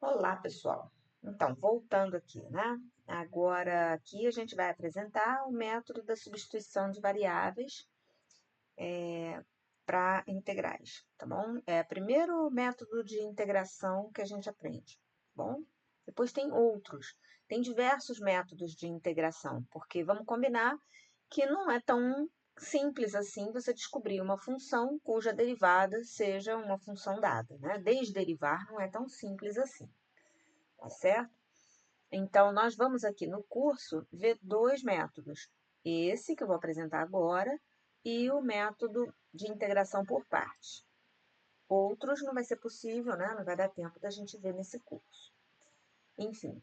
Olá, pessoal. Então, voltando aqui, né? Agora, aqui a gente vai apresentar o método da substituição de variáveis para integrais, tá bom? É o primeiro método de integração que a gente aprende, tá bom? Depois tem outros, tem diversos métodos de integração, porque vamos combinar que não é tão simples assim você descobrir uma função cuja derivada seja uma função dada, né? Desderivar não é tão simples assim, tá certo? Então, nós vamos aqui no curso ver dois métodos. Esse que eu vou apresentar agora e o método de integração por partes. Outros não vai ser possível, né? Não vai dar tempo da gente ver nesse curso. Enfim,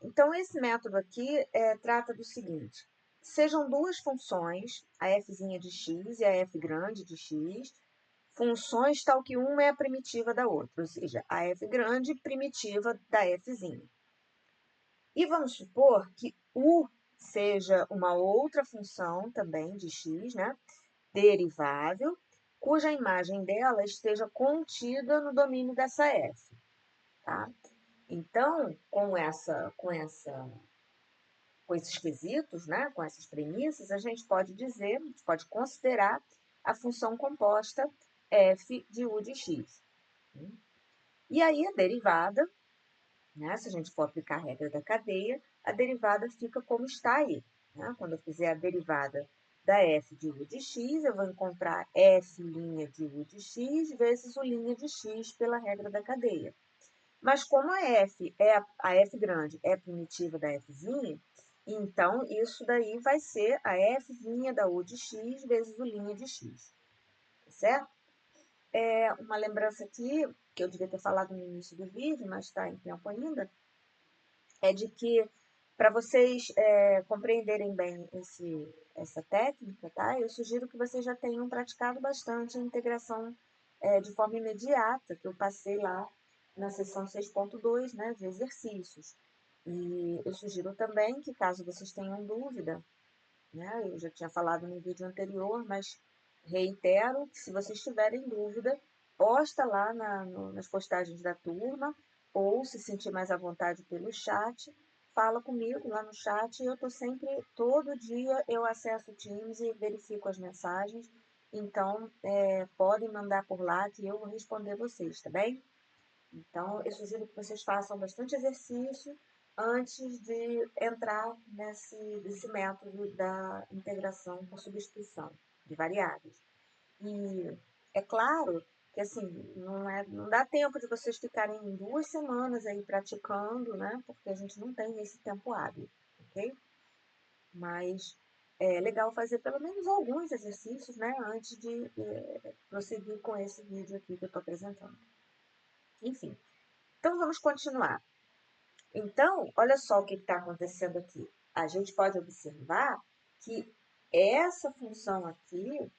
então esse método aqui trata do seguinte. Sejam duas funções, a f de x e a f grande de x, funções tal que uma é a primitiva da outra, ou seja, a f grande primitiva da f. E vamos supor que u seja uma outra função também de x, né? Derivável, cuja imagem dela esteja contida no domínio dessa f, tá? Então, com esses quesitos, né? Com essas premissas, a gente pode dizer, a gente pode considerar a função composta f de u de x. E aí a derivada, né? Se a gente for aplicar a regra da cadeia, a derivada fica como está aí, né? Quando eu fizer a derivada da f de u de x, eu vou encontrar f' de u de x vezes o' de x pela regra da cadeia. Mas como a f grande é primitiva da f'zinha, então isso daí vai ser a f'zinha da u de x vezes o' de x, certo? Uma lembrança aqui, que eu devia ter falado no início do vídeo, mas está em tempo ainda, é de que, para vocês compreenderem bem essa técnica, tá? Eu sugiro que vocês já tenham praticado bastante a integração de forma imediata, que eu passei lá na seção 6.2, né, de exercícios. E eu sugiro também que, caso vocês tenham dúvida, né, eu já tinha falado no vídeo anterior, mas reitero que se vocês tiverem dúvida, posta lá nas postagens da turma, ou se sentir mais à vontade pelo chat, fala comigo lá no chat. Eu estou sempre, todo dia eu acesso o Teams e verifico as mensagens. Então, podem mandar por lá que eu vou responder vocês, tá bem? Então, eu sugiro que vocês façam bastante exercício antes de entrar nesse método da integração por substituição de variáveis. E é claro que assim, não dá tempo de vocês ficarem 2 semanas aí praticando, né? Porque a gente não tem esse tempo hábil, ok? Mas é legal fazer pelo menos alguns exercícios, né? Antes de prosseguir com esse vídeo aqui que eu estou apresentando. Enfim, então vamos continuar. Então, olha só o que está acontecendo aqui. A gente pode observar que essa função aqui,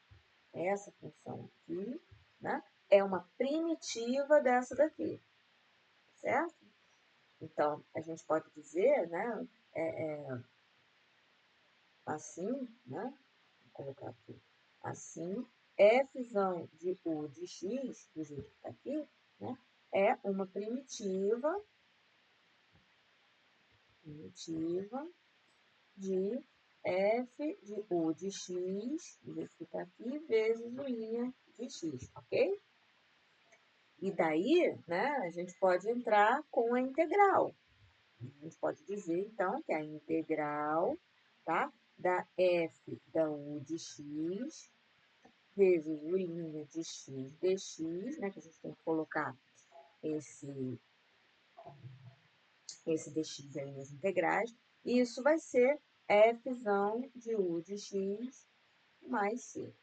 né, é uma primitiva dessa daqui, certo? Então, a gente pode dizer, né, assim, né, vou colocar aqui, assim, f de u de x, do jeito que está aqui, né, é uma primitiva de f de u de x, do jeito que está aqui, vezes o' de x, ok? E daí, né, a gente pode entrar com a integral. A gente pode dizer, então, que a integral, tá, da f da u de x vezes o' de x dx, né, que a gente tem que colocar esse dx aí nas integrais, e isso vai ser f de u de x mais c.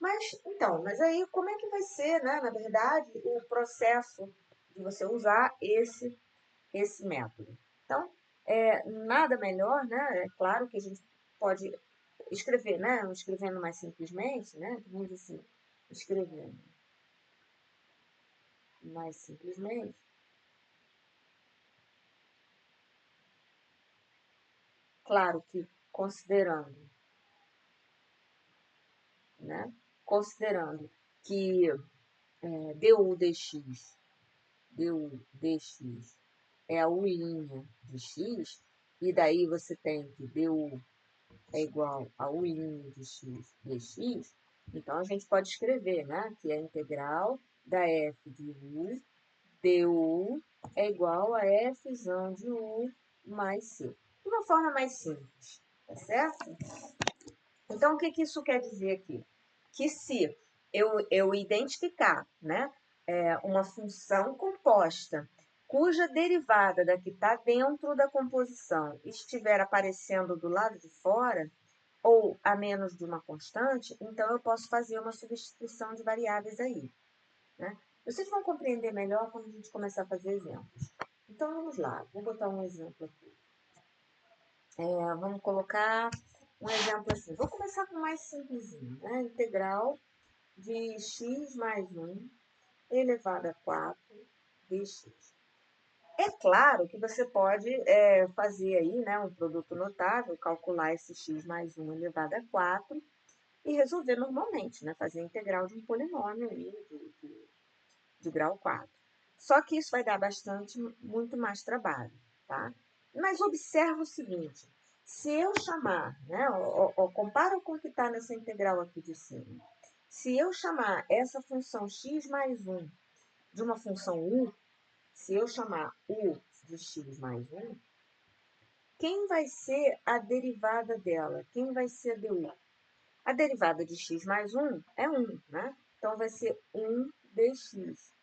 Mas aí como é que vai ser, né, na verdade, o processo de você usar esse método? Então, nada melhor, né? É claro que a gente pode escrever, né? Escrevendo mais simplesmente, né? Vamos dizer assim, escrevendo mais simplesmente. Claro que considerando, né? Considerando que du dx du dx é a u' de x, e daí você tem que du é igual a u' de x dx, então a gente pode escrever, né, que a integral da f de u du é igual a f de u mais c. De uma forma mais simples, tá certo? Então, o que que isso quer dizer aqui? Que se eu identificar, né, uma função composta cuja derivada da que está dentro da composição estiver aparecendo do lado de fora, ou a menos de uma constante, então eu posso fazer uma substituição de variáveis aí, né? Vocês vão compreender melhor quando a gente começar a fazer exemplos. Então, vamos lá. Vou botar um exemplo aqui. Vamos colocar um exemplo assim. Vou começar com o mais simplesinho, né? Integral de x mais 1 elevado a 4 dx. É claro que você pode fazer aí, né, um produto notável, calcular esse x mais 1 elevado a 4 e resolver normalmente, né? Fazer a integral de um polinômio aí de grau 4. Só que isso vai dar muito mais trabalho, tá? Mas observa o seguinte, se eu chamar, né, compara com o que está nessa integral aqui de cima. Se eu chamar essa função x mais 1 de uma função u, se eu chamar u de x mais 1, quem vai ser a derivada dela? Quem vai ser a du? A derivada de x mais 1 é 1, né? Então, vai ser 1 dx.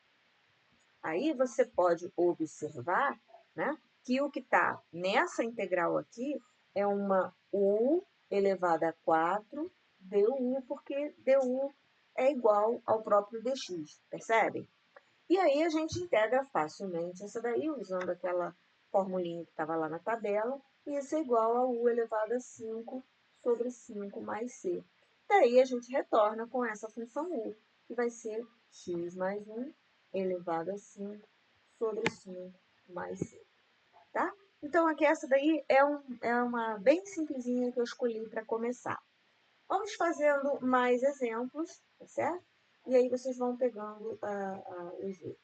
Aí você pode observar, né, que o que está nessa integral aqui é uma u elevada a 4 du, porque du é igual ao próprio dx, percebem? E aí a gente integra facilmente essa daí, usando aquela formulinha que estava lá na tabela, e isso é igual a u elevado a 5 sobre 5 mais c. Daí a gente retorna com essa função u, que vai ser x mais 1 elevado a 5 sobre 5 mais c. Tá? Então, aqui essa daí é uma bem simplesinha que eu escolhi para começar. Vamos fazendo mais exemplos, tá certo? E aí vocês vão pegando o jeito.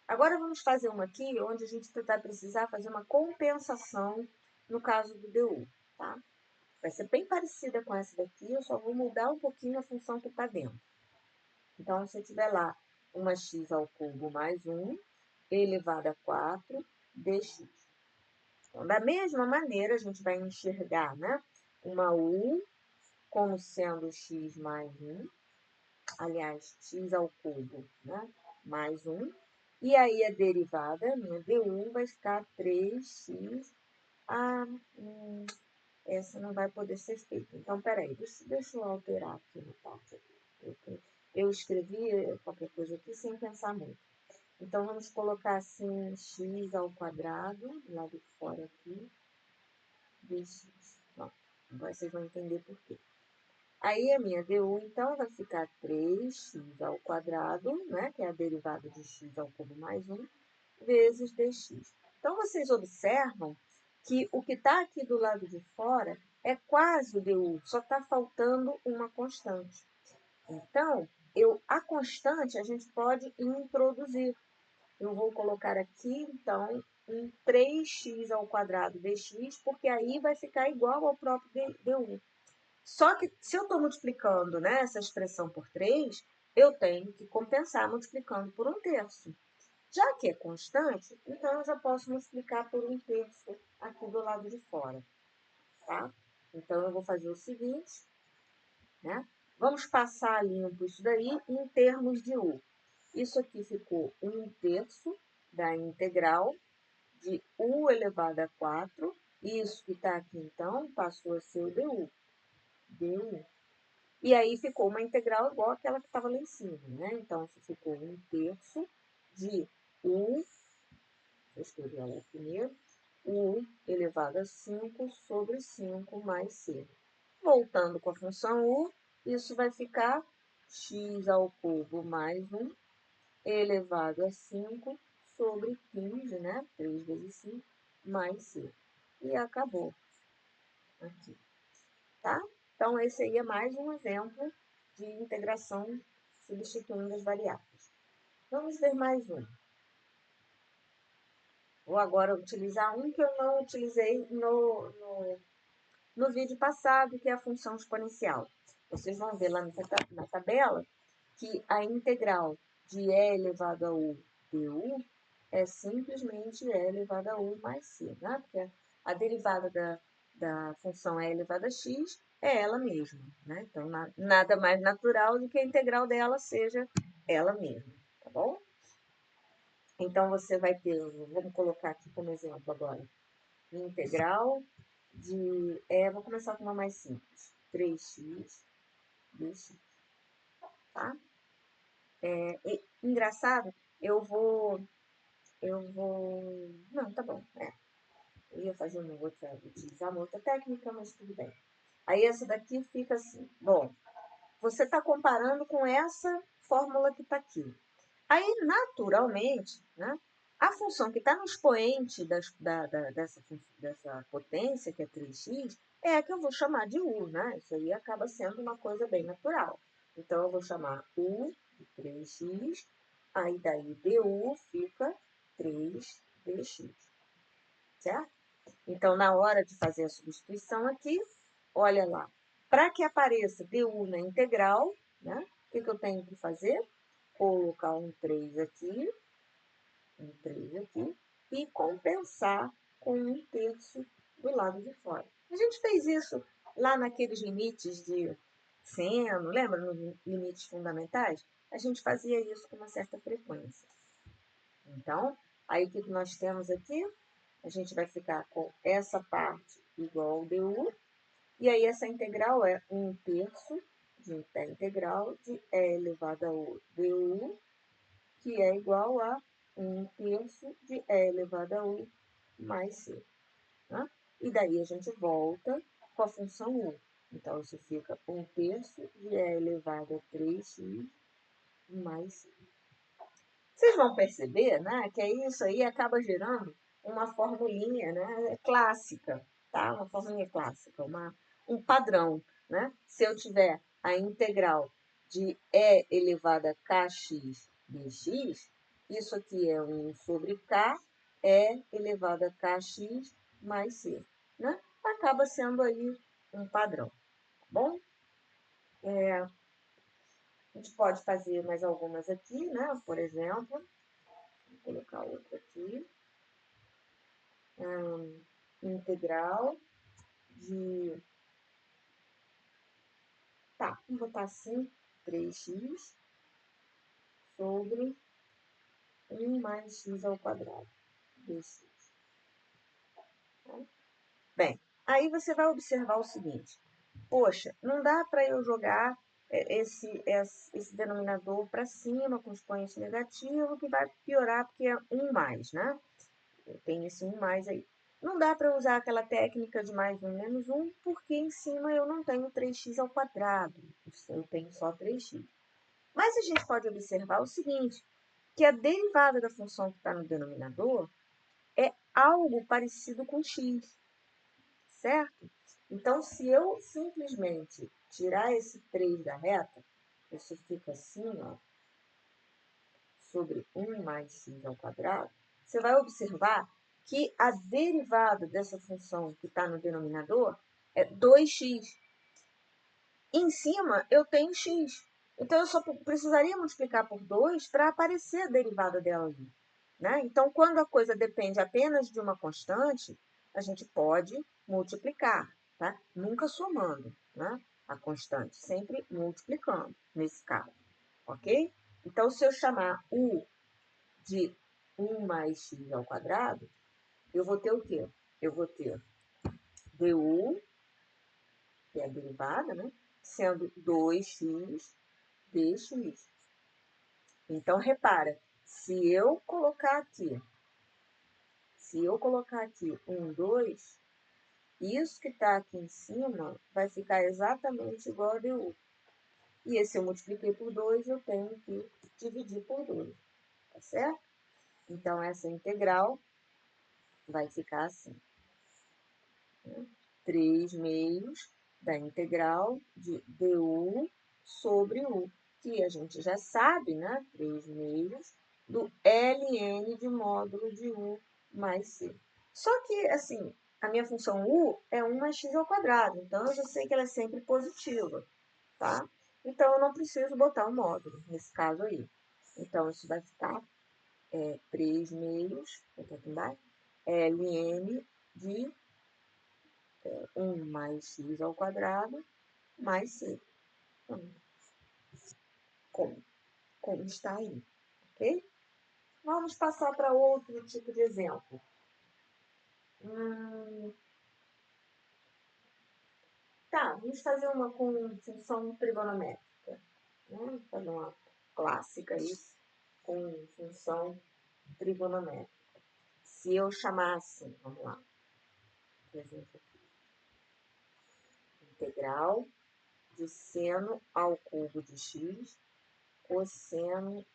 Agora vamos fazer uma aqui onde a gente vai precisar fazer uma compensação no caso do du, tá? Vai ser bem parecida com essa daqui, eu só vou mudar um pouquinho a função que está dentro. Então, se eu tiver lá uma x ao cubo mais 1 elevado a 4 dx. Então, da mesma maneira, a gente vai enxergar, né, uma u como sendo x mais 1, aliás, x ao cubo, né, mais 1. E aí, a derivada, minha du, vai ficar 3x. Essa não vai poder ser feita. Então, peraí, deixa eu alterar aqui no parte. Eu escrevi qualquer coisa aqui sem pensar muito. Então, vamos colocar assim, x ao quadrado, do lado de fora aqui, dx. Bom, agora vocês vão entender por quê. Aí, a minha du, então, vai ficar 3x ao quadrado, né, que é a derivada de x ao cubo mais 1, vezes dx. Então, vocês observam que o que está aqui do lado de fora é quase o du, só está faltando uma constante. Então, a constante a gente pode introduzir. Eu vou colocar aqui, então, um 3x ao quadrado dx, porque aí vai ficar igual ao próprio du. Só que, se eu estou multiplicando, né, essa expressão por 3, eu tenho que compensar multiplicando por 1/3. Já que é constante, então eu já posso multiplicar por 1/3 aqui do lado de fora, tá? Então, eu vou fazer o seguinte, né? Vamos passar a limpo isso daí em termos de u. Isso aqui ficou 1/3 da integral de u elevado a 4. Isso que está aqui, então, passou a ser o du. du. E aí ficou uma integral igual àquela que estava lá em cima, né? Então, isso ficou 1/3 de u, vou escrever ela primeiro, u elevado a 5 sobre 5 mais c. Voltando com a função u, isso vai ficar x ao cubo mais 1 elevado a 5 sobre 15, né? 3 vezes 5 mais c. E acabou aqui, tá? Então, esse aí é mais um exemplo de integração substituindo as variáveis. Vamos ver mais um. Vou agora utilizar um que eu não utilizei no vídeo passado, que é a função exponencial. Vocês vão ver lá na tabela que a integral de e elevado a u du é simplesmente e elevado a u mais c, né? Porque a derivada da função e elevado a x é ela mesma, né? Então, nada mais natural do que a integral dela seja ela mesma, tá bom? Então, você vai ter, vamos colocar aqui como exemplo agora, integral de, vou começar com uma mais simples, 3x dx, tá? Engraçado, não, tá bom, eu ia fazer utilizar uma outra técnica, mas tudo bem. Aí essa daqui fica assim, bom, você está comparando com essa fórmula que está aqui. Aí, naturalmente, né, a função que está no expoente dessa potência, que é 3x, é a que eu vou chamar de u, né? Isso aí acaba sendo uma coisa bem natural. Então, eu vou chamar u de 3x, aí daí du fica 3dx, certo? Então, na hora de fazer a substituição aqui, olha lá, para que apareça du na integral, né, o que eu tenho que fazer? Colocar um 3 aqui, e compensar com 1/3 do lado de fora. A gente fez isso lá naqueles limites de seno, lembra? Nos limites fundamentais? A gente fazia isso com uma certa frequência. Então, aí o que nós temos aqui? A gente vai ficar com essa parte igual ao du, e aí essa integral é 1/3 da integral de e elevado ao du, que é igual a 1/3 de e elevado a u mais c. Né? E daí a gente volta com a função u. Então, isso fica 1/3 de e elevado a 3x mais c. Vocês vão perceber, né, que isso aí acaba gerando uma formulinha, né, clássica, tá? Uma formulinha clássica, um padrão, né? Se eu tiver a integral de e elevado a kx dx, isso aqui é 1 sobre k, e elevado a kx mais c, né? Acaba sendo aí um padrão, tá bom? A gente pode fazer mais algumas aqui, né? Por exemplo, vou colocar outra aqui. Integral de. Tá, vou botar assim: 3x sobre 1 mais x ao quadrado dx. Bem, aí você vai observar o seguinte: poxa, não dá para eu jogar esse denominador para cima com expoente negativo, que vai piorar porque é 1 mais, né? Tem esse 1 mais aí. Não dá para usar aquela técnica de mais 1 menos 1, porque em cima eu não tenho 3x ao quadrado. Eu tenho só 3x. Mas a gente pode observar o seguinte, que a derivada da função que está no denominador é algo parecido com x, certo? Então, se eu simplesmente tirar esse 3 da reta, isso fica assim, ó, sobre 1 mais x ao quadrado, você vai observar que a derivada dessa função que está no denominador é 2x. Em cima, eu tenho x. Então, eu só precisaria multiplicar por 2 para aparecer a derivada dela ali. Né? Então, quando a coisa depende apenas de uma constante, a gente pode multiplicar, tá? Nunca somando, né? A constante, sempre multiplicando, nesse caso, ok? Então, se eu chamar u de 1 mais x ao quadrado, eu vou ter o quê? Eu vou ter du, que é a derivada, né? Sendo 2x dx. Então, repara, se eu colocar aqui 1, 2, isso que está aqui em cima vai ficar exatamente igual a du. E se eu multipliquei por 2, eu tenho que dividir por 2, tá certo? Então, essa integral vai ficar assim. 3 meios da integral de du sobre u, que a gente já sabe, né? 3 meios do ln de módulo de u mais c. Só que, assim, a minha função u é 1 mais x ao quadrado, então eu já sei que ela é sempre positiva, tá? Então, eu não preciso botar um módulo, nesse caso aí. Então, isso vai ficar 3 meios, vou botar aqui embaixo, ln de 1 mais x ao quadrado mais c. Então, como está aí, ok? Vamos passar para outro tipo de exemplo. Tá, vamos fazer uma com função trigonométrica. Né? Vamos fazer uma clássica aí com função trigonométrica. Se eu chamasse, vamos lá, por exemplo, integral de seno ao cubo de x, cosseno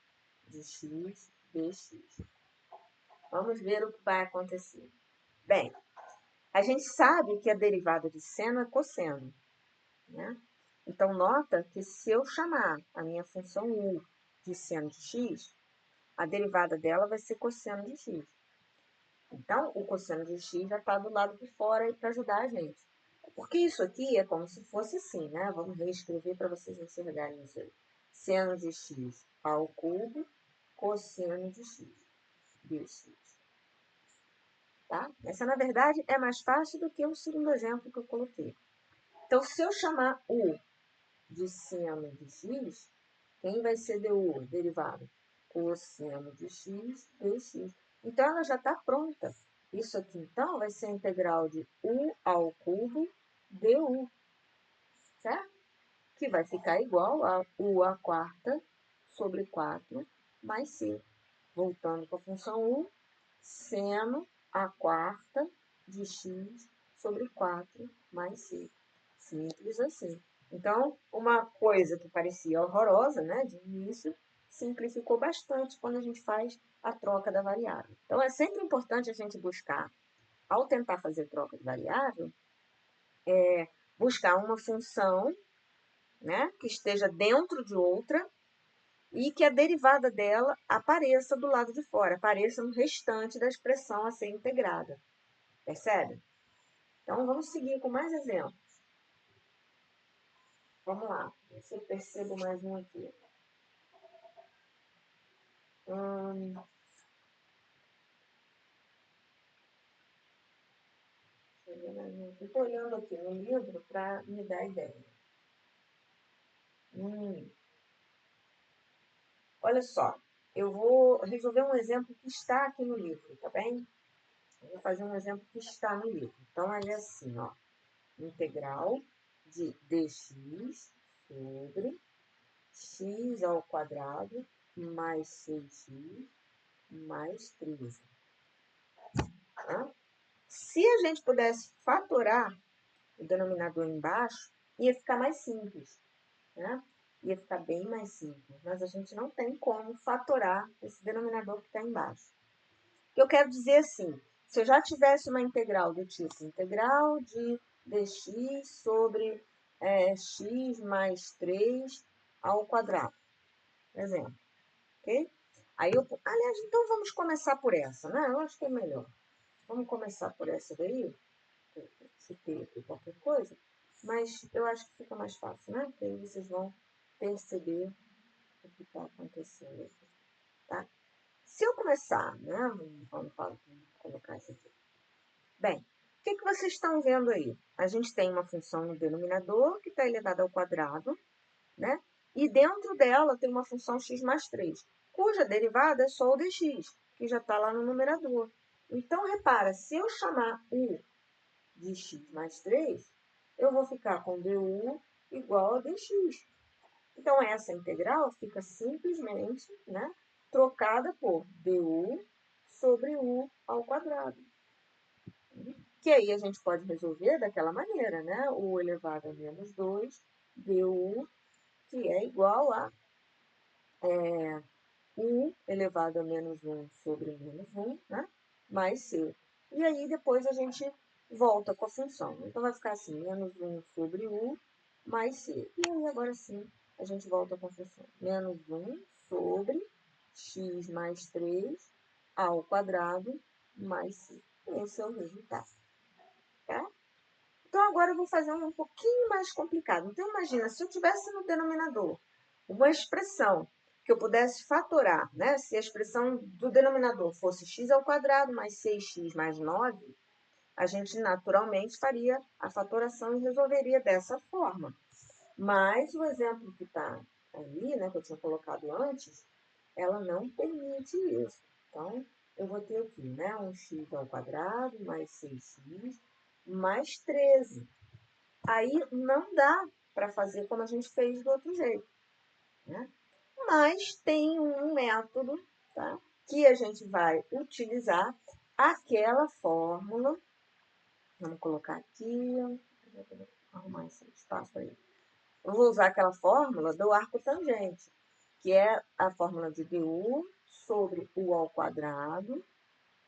de x dx. Vamos ver o que vai acontecer. Bem, a gente sabe que a derivada de seno é cosseno, né? Então, nota que se eu chamar a minha função u de seno de x, a derivada dela vai ser cosseno de x. Então, o cosseno de x já está do lado de fora aí para ajudar a gente. Porque isso aqui é como se fosse assim, né? Vamos reescrever para vocês enxergarem isso aí. Seno de x ao cubo, cosseno de x, dx. Tá? Essa, na verdade, é mais fácil do que o segundo exemplo que eu coloquei. Então, se eu chamar u de seno de x, quem vai ser du? Derivado. Cosseno de x dx. Então, ela já está pronta. Isso aqui, então, vai ser a integral de u ao cubo du, certo? Que vai ficar igual a u à quarta sobre 4 mais c. Voltando para a função u, seno à quarta de x sobre 4 mais c. Simples assim. Então, uma coisa que parecia horrorosa, né, de início, simplificou bastante quando a gente faz a troca da variável. Então, é sempre importante a gente buscar, ao tentar fazer troca de variável, buscar uma função, né, que esteja dentro de outra e que a derivada dela apareça do lado de fora, apareça no restante da expressão a ser integrada. Percebe? Então, vamos seguir com mais exemplos. Vamos lá, ver se eu percebo mais um aqui. Estou olhando aqui no livro para me dar ideia. Olha só, eu vou resolver um exemplo que está aqui no livro, tá bem? Eu vou fazer um exemplo que está no livro. Então, é assim, ó. Integral de dx sobre x ao quadrado mais 6x mais 13. Tá? Se a gente pudesse fatorar o denominador embaixo, ia ficar mais simples, né? Ia ficar bem mais simples, mas a gente não tem como fatorar esse denominador que está embaixo. O que eu quero dizer assim, se eu já tivesse uma integral do tipo integral de dx sobre x mais 3 ao quadrado, por exemplo, ok? Aí aliás, então vamos começar por essa, né? Eu acho que é melhor. Vamos começar por essa daí, se ter aqui qualquer coisa, mas eu acho que fica mais fácil, né? Porque aí vocês vão perceber o que está acontecendo aqui, tá? Se eu começar, né? Vamos colocar isso aqui. Bem, o que vocês estão vendo aí? A gente tem uma função no denominador que está elevada ao quadrado, né? E dentro dela tem uma função x mais 3, cuja derivada é só o dx, que já está lá no numerador. Então, repara, se eu chamar u de x mais 3, eu vou ficar com du igual a dx. Então, essa integral fica simplesmente, né, trocada por du sobre u ao quadrado. Que aí a gente pode resolver daquela maneira, né? U elevado a menos 2 du, que é igual a u elevado a menos 1 sobre menos 1, né? Mais c. E aí depois a gente volta com a função. Então vai ficar assim, menos 1 sobre u mais c. E aí agora sim a gente volta com a função. Menos 1 sobre x mais 3 ao quadrado mais C. Esse é o resultado. Tá? Então, agora eu vou fazer um pouquinho mais complicado. Então, imagina, se eu tivesse no denominador uma expressão que eu pudesse fatorar, né? Se a expressão do denominador fosse x² mais 6x mais 9, a gente naturalmente faria a fatoração e resolveria dessa forma. Mas o exemplo que está ali, né, que eu tinha colocado antes, ela não permite isso. Então, eu vou ter aqui, né, um x² mais 6x mais 13. Aí não dá para fazer como a gente fez do outro jeito, né? Mas tem um método, tá, que a gente vai utilizar aquela fórmula. Vamos colocar aqui, arrumar esse espaço aí. Eu vou usar aquela fórmula do arco tangente, que é a fórmula de du sobre u ao quadrado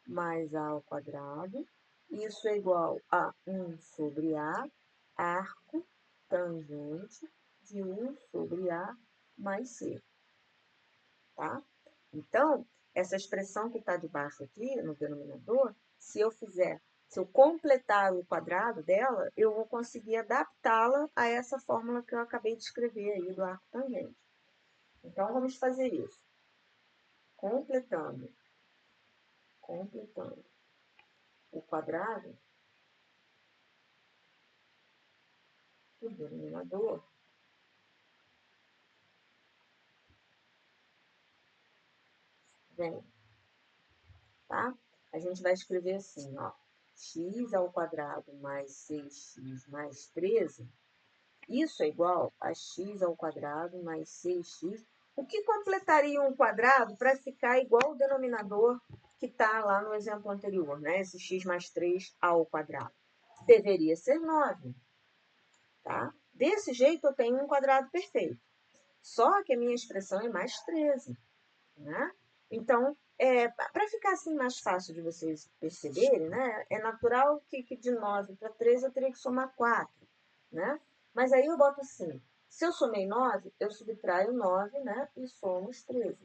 mais a ao quadrado. Isso é igual a 1 sobre a, arco tangente de 1 sobre a mais c. Tá? Então, essa expressão que está debaixo aqui, no denominador, se eu completar o quadrado dela, eu vou conseguir adaptá-la a essa fórmula que eu acabei de escrever aí do arco tangente. Então, vamos fazer isso. Completando o quadrado do denominador, vem, tá? A gente vai escrever assim, ó, x² mais 6x mais 13, isso é igual a x² mais 6x. O que completaria um quadrado para ficar igual ao denominador que está lá no exemplo anterior, né? Esse x mais 3 ao quadrado. Deveria ser 9, tá? Desse jeito eu tenho um quadrado perfeito. Só que a minha expressão é mais 13, né? Então, para ficar assim mais fácil de vocês perceberem, né? É natural que de 9 para 13 eu teria que somar 4, né? Mas aí eu boto assim, se eu somei 9, eu subtraio 9, né? E somo os 13.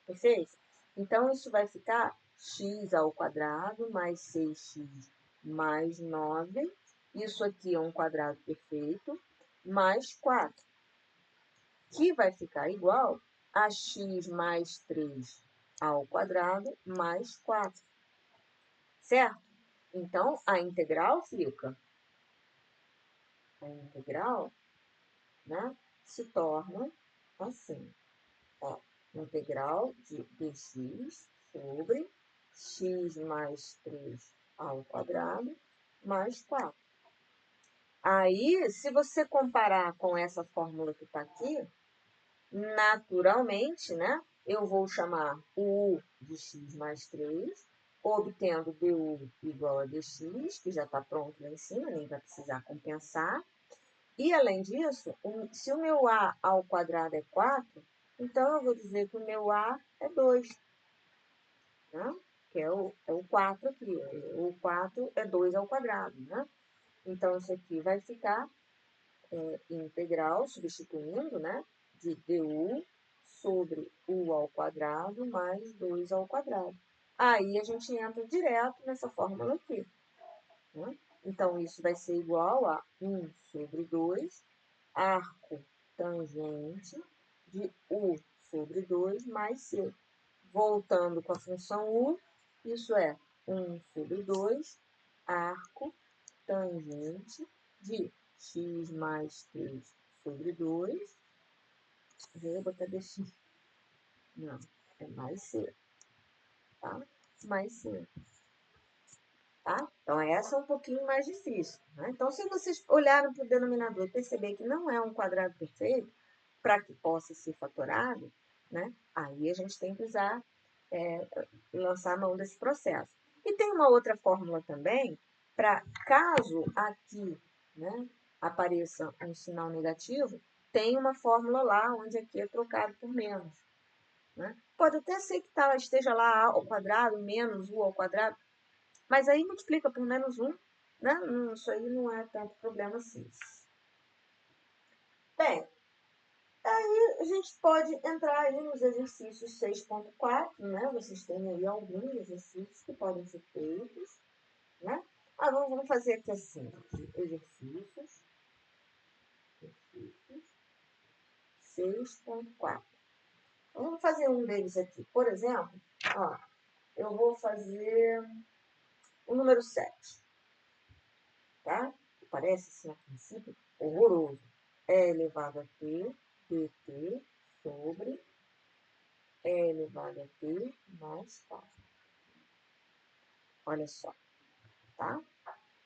Perfeito? Então, isso vai ficar x² mais 6x mais 9. Isso aqui é um quadrado perfeito, mais 4. Que vai ficar igual a x mais 3 ao quadrado mais 4. Certo? Então, a integral fica. A integral, né, se torna assim. Ó, integral de dx sobre x mais 3 ao quadrado mais 4. Aí, se você comparar com essa fórmula que está aqui, naturalmente, né, eu vou chamar o u de x mais 3, obtendo du igual a dx, que já está pronto lá em cima, nem vai precisar compensar. E, além disso, se o meu a ao quadrado é 4, então eu vou dizer que o meu a é 2, né? Que é o 4 aqui. O 4 é 2 ao quadrado, né? Então, isso aqui vai ficar integral, substituindo, né? De du sobre u ao quadrado mais 2 ao quadrado. Aí a gente entra direto nessa fórmula aqui, né? Então, isso vai ser igual a 1 sobre 2, arco tangente de u sobre 2 mais c. Voltando com a função u, isso é 1 sobre 2, arco tangente de x mais 3 sobre 2. Vou botar dx. Não, é mais c, tá? Mais c. Tá? Então, essa é um pouquinho mais difícil, né? Então, se vocês olharem para o denominador e perceber que não é um quadrado perfeito, para que possa ser fatorado, né? Aí a gente tem que usar, lançar a mão desse processo. E tem uma outra fórmula também, para caso aqui, né, apareça um sinal negativo, tem uma fórmula lá onde aqui é trocado por menos, né? Pode até ser que esteja lá a ao quadrado menos u ao quadrado, mas aí multiplica por menos 1, né? Isso aí não é tanto problema assim. Bem, A gente pode entrar aí nos exercícios 6.4, né? Vocês têm aí alguns exercícios que podem ser feitos, né? Vamos fazer aqui assim, exercícios 6.4. Vamos fazer um deles aqui. Por exemplo, ó, eu vou fazer o número 7, tá? Parece, assim, a princípio, horroroso. É elevado a t, dt, sobre é elevado a t mais 4. Olha só, tá?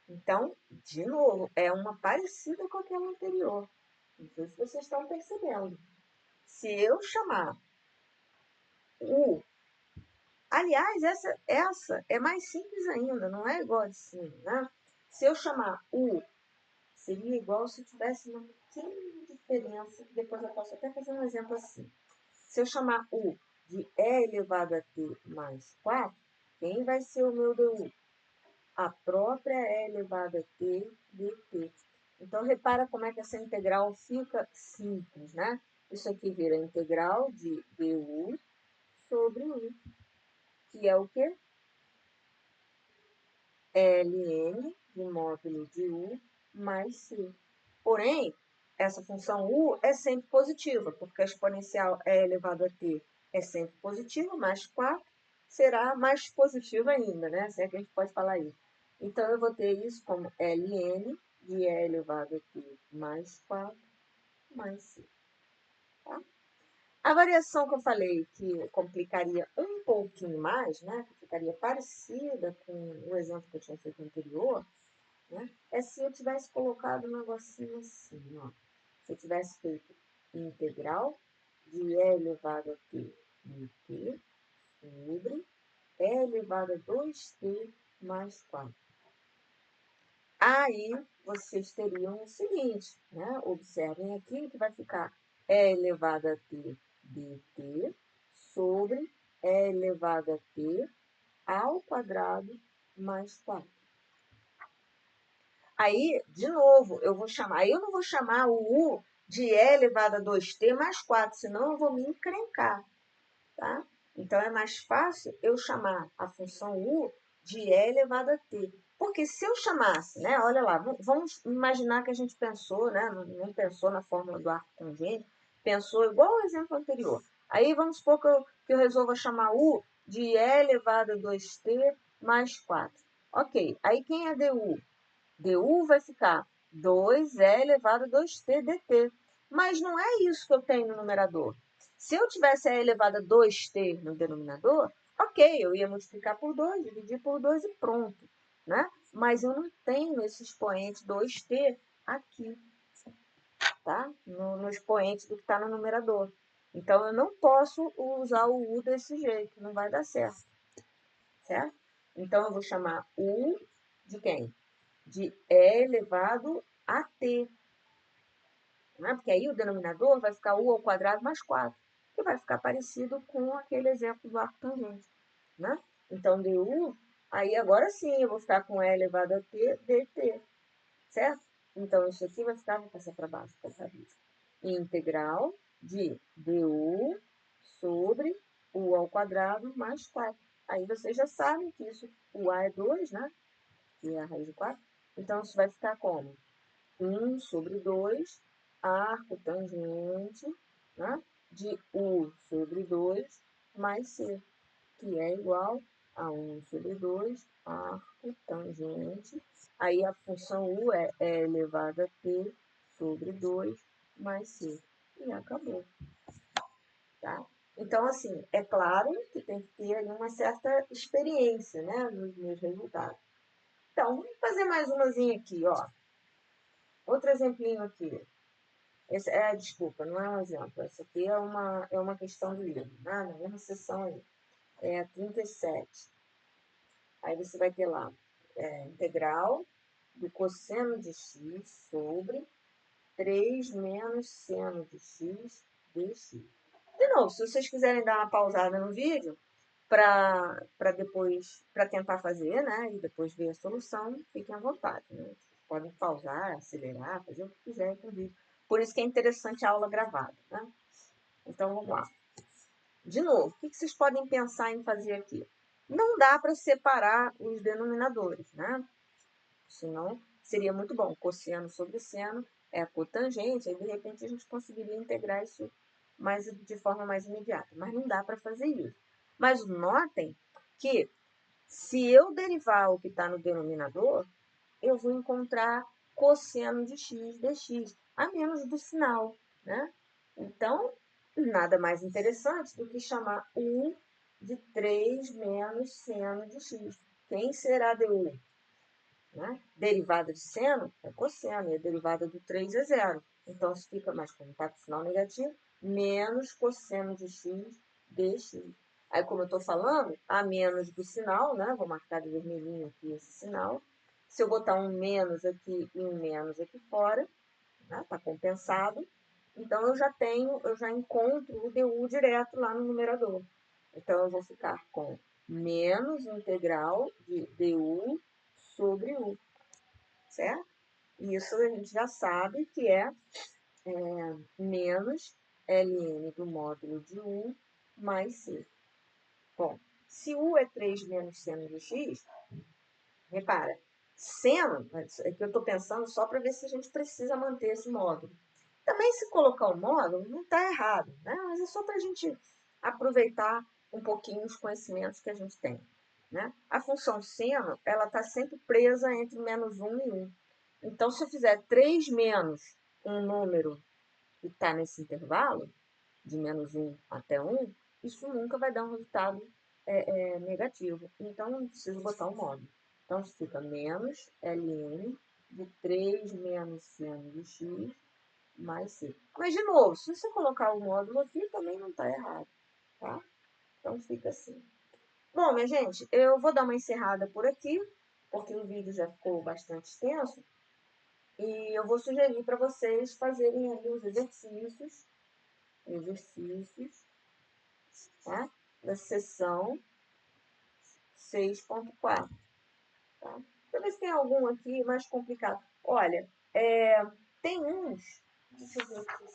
Então, de novo, é uma parecida com aquela anterior. Não sei se vocês estão percebendo. Se eu chamar u, aliás, essa é mais simples ainda, não é igual a de cima, né? Se eu chamar u, seria igual se eu tivesse uma pequena diferença, que depois eu posso até fazer um exemplo assim. Se eu chamar u de e elevado a t mais 4, quem vai ser o meu du? A própria e elevado a t dt. Então, repara como é que essa integral fica simples, né? Isso aqui vira integral de du sobre u, que é o quê? ln de módulo de u mais c. Porém, essa função u é sempre positiva, porque a exponencial e elevado a t é sempre positiva, mais 4 será mais positiva ainda, né? Se é que a gente pode falar isso. Então, eu vou ter isso como ln de e elevado a t mais 4 mais c. Tá? A variação que eu falei que complicaria um pouquinho mais, né? Que ficaria parecida com o exemplo que eu tinha feito anterior, né? É se eu tivesse colocado um negocinho assim, ó. Se eu tivesse feito integral de e elevado a t dt sobre e elevado a 2t mais 4. Aí vocês teriam o seguinte, né? Observem aqui que vai ficar e elevado a t dt sobre e elevado a t ao quadrado mais 4. Aí, de novo, eu vou chamar. Aí eu não vou chamar o u de e elevado a 2t mais 4, senão eu vou me encrencar, tá? Então, é mais fácil eu chamar a função u de e elevado a t. Porque se eu chamasse, né? Olha lá, vamos imaginar que a gente pensou, né? Não pensou na fórmula do arco tangente, pensou igual ao exemplo anterior. Aí vamos supor que eu resolva chamar u de e elevado a 2t mais 4. Ok, aí quem é du? Du vai ficar 2e elevado a 2t dt. Mas não é isso que eu tenho no numerador. Se eu tivesse e elevado a 2t no denominador, ok, eu ia multiplicar por 2, dividir por 2 e pronto, né? Mas eu não tenho esse expoente 2t aqui, tá? No expoente do que está no numerador. Então, eu não posso usar o u desse jeito, não vai dar certo, certo? Então, eu vou chamar u de quem? De e elevado a t. Né? Porque aí o denominador vai ficar u ao quadrado mais 4, que vai ficar parecido com aquele exemplo do arco tangente. Né? Então, du, aí agora sim eu vou ficar com e elevado a t dt, certo? Então, isso aqui vai ficar, vou passar para baixo, para saber. Integral de du sobre u ao quadrado mais 4. Aí vocês já sabem que isso, o a é 2, né? Que é a raiz de 4. Então, isso vai ficar como? 1 sobre 2, arco tangente, né? De u sobre 2 mais c, que é igual a 1 sobre 2, arco tangente. Aí a função u é e elevado a t sobre 2 mais c. E acabou, tá? Então, assim, é claro que tem que ter ali uma certa experiência, né, nos meus resultados. Então, vamos fazer mais umazinha aqui, ó. Outro exemplinho aqui. Desculpa, não é um exemplo. Essa aqui é uma questão do livro, né? Na mesma seção aí. É a 37. Aí você vai ter lá integral do cosseno de x sobre 3 menos seno de x dx. De novo, se vocês quiserem dar uma pausada no vídeo para depois, para tentar fazer, né? E depois ver a solução, fiquem à vontade, né? Podem pausar, acelerar, fazer o que quiserem com o vídeo. Por isso que é interessante a aula gravada, né? Então, vamos lá. De novo, o que vocês podem pensar em fazer aqui? Não dá para separar os denominadores, né? Senão, seria muito bom. Cosseno sobre seno é a cotangente, aí de repente a gente conseguiria integrar isso de forma mais imediata. Mas não dá para fazer isso. Mas notem que se eu derivar o que está no denominador, eu vou encontrar cosseno de x dx, a menos do sinal, né? Então, nada mais interessante do que chamar u de 3 menos seno de x. Quem será du? Né? Derivada de seno é cosseno, e a derivada do 3 é zero. Então, isso fica mais, como está com sinal negativo, menos cosseno de x dx. Aí, como eu estou falando, a menos do sinal, né? Vou marcar de vermelhinho aqui esse sinal. Se eu botar um menos aqui e um menos aqui fora, né? Está compensado. Então, eu já encontro o du direto lá no numerador. Então, eu vou ficar com menos integral de du sobre u, certo? Isso a gente já sabe que é menos ln do módulo de u mais c. Bom, se u é 3 menos seno de x, repara, seno, é que eu estou pensando só para ver se a gente precisa manter esse módulo. Também, se colocar o módulo, não está errado, né? Mas é só para a gente aproveitar um pouquinho os conhecimentos que a gente tem. Né? A função seno, ela está sempre presa entre menos 1 e 1. Então, se eu fizer 3 menos um número que está nesse intervalo, de menos 1 até 1, isso nunca vai dar um resultado negativo. Então, não preciso botar um módulo. Então, fica menos ln de 3 menos seno de x mais c. Mas, de novo, se você colocar o módulo aqui, também não está errado. Tá? Então, fica assim. Bom, minha gente, eu vou dar uma encerrada por aqui, porque o vídeo já ficou bastante extenso. E eu vou sugerir para vocês fazerem ali os exercícios, tá? Da seção 6.4. Tá? Deixa eu ver se tem algum aqui mais complicado. Olha, tem uns. Deixa eu ver aqui.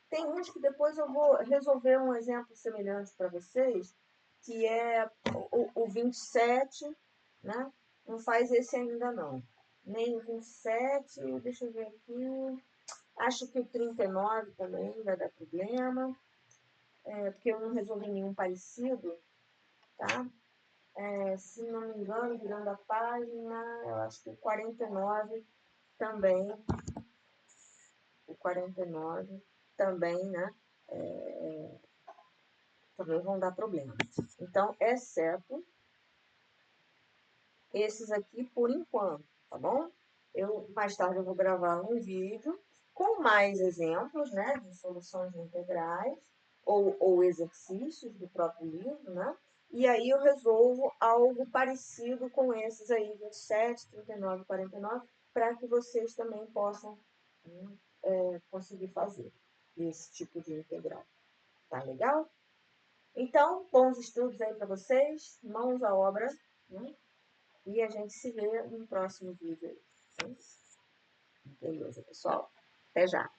Tem uns que depois eu vou resolver um exemplo semelhante para vocês, que é o 27, né? Não faz esse ainda não. Nem o 27, deixa eu ver aqui. Acho que o 39 também vai dar problema, porque eu não resolvi nenhum parecido, tá? Se não me engano, virando a página, eu acho que o 49 também, né? Também vão dar problema. Então, exceto esses aqui por enquanto, tá bom? Mais tarde eu vou gravar um vídeo com mais exemplos, né, de soluções integrais ou exercícios do próprio livro, né? E aí eu resolvo algo parecido com esses aí, 27, 39 e 49, para que vocês também possam conseguir fazer esse tipo de integral. Tá legal? Então, bons estudos aí para vocês, mãos à obra, né? E a gente se vê no próximo vídeo. Beleza, pessoal? Até já!